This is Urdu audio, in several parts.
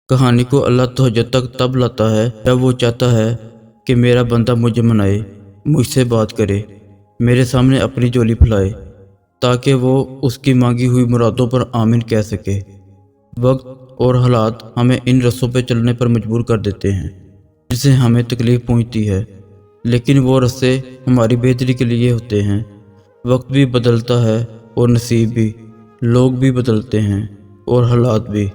کہانی کو اللہ تہجد تک تب لاتا ہے جب وہ چاہتا ہے کہ میرا بندہ مجھے منائے، مجھ سے بات کرے، میرے سامنے اپنی جولی پھیلائے، تاکہ وہ اس کی مانگی ہوئی مرادوں پر آمین کہہ سکے۔ وقت اور حالات ہمیں ان رسوں پہ چلنے پر مجبور کر دیتے ہیں جن سے ہمیں تکلیف پہنچتی ہے، لیکن وہ رسے ہماری بہتری کے لیے ہوتے ہیں۔ وقت بھی بدلتا ہے اور نصیب بھی، لوگ بھی بدلتے ہیں اور حالات بھی۔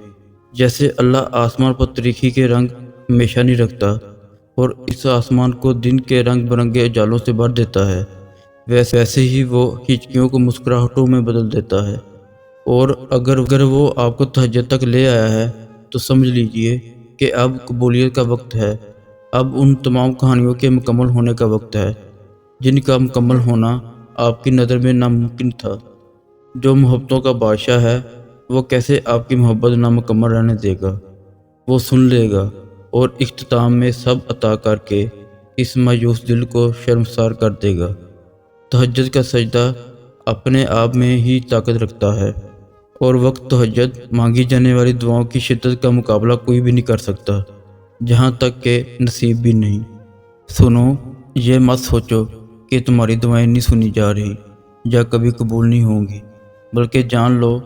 جیسے اللہ آسمان پر تاریکی کے رنگ ہمیشہ نہیں رکھتا اور اس آسمان کو دن کے رنگ برنگے اجالوں سے بھر دیتا ہے، ویسے ہی وہ ہچکیوں کو مسکراہٹوں میں بدل دیتا ہے۔ اور اگر وہ آپ کو تہجد تک لے آیا ہے تو سمجھ لیجئے کہ اب قبولیت کا وقت ہے، اب ان تمام کہانیوں کے مکمل ہونے کا وقت ہے جن کا مکمل ہونا آپ کی نظر میں ناممکن تھا۔ جو محبتوں کا بادشاہ ہے وہ کیسے آپ کی محبت نامکمل رہنے دے گا؟ وہ سن لے گا اور اختتام میں سب عطا کر کے اس مایوس دل کو شرمسار کر دے گا۔ تہجد کا سجدہ اپنے آپ میں ہی طاقت رکھتا ہے اور وقت تہجد مانگی جانے والی دعاؤں کی شدت کا مقابلہ کوئی بھی نہیں کر سکتا، جہاں تک کہ نصیب بھی نہیں۔ سنو، یہ مت سوچو کہ تمہاری دعائیں نہیں سنی جا رہی یا کبھی قبول نہیں ہوں گی، بلکہ جان لو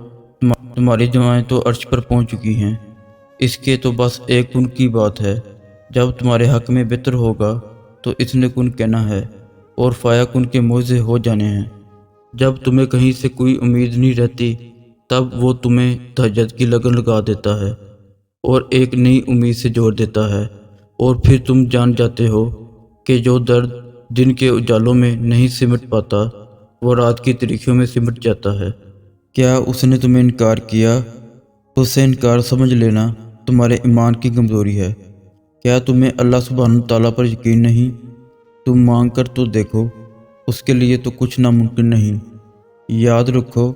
تمہاری دعائیں تو عرش پر پہنچ چکی ہیں۔ اس کے تو بس ایک کن کی بات ہے، جب تمہارے حق میں بہتر ہوگا تو اس نے کن کہنا ہے اور فایا کن کے معجزے ہو جانے ہیں۔ جب تمہیں کہیں سے کوئی امید نہیں رہتی تب وہ تمہیں تہجد کی لگن لگا دیتا ہے اور ایک نئی امید سے جوڑ دیتا ہے، اور پھر تم جان جاتے ہو کہ جو درد دن کے اجالوں میں نہیں سمٹ پاتا وہ رات کی تاریکیوں میں سمٹ جاتا ہے۔ کیا اس نے تمہیں انکار کیا؟ اس سے انکار سمجھ لینا تمہارے ایمان کی کمزوری ہے۔ کیا تمہیں اللہ سبحانہ تعالیٰ پر یقین نہیں؟ تم مانگ کر تو دیکھو، اس کے لیے تو کچھ ناممکن نہیں۔ یاد رکھو،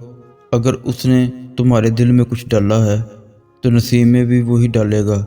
اگر اس نے تمہارے دل میں کچھ ڈالا ہے تو نصیب میں بھی وہی ڈالے گا۔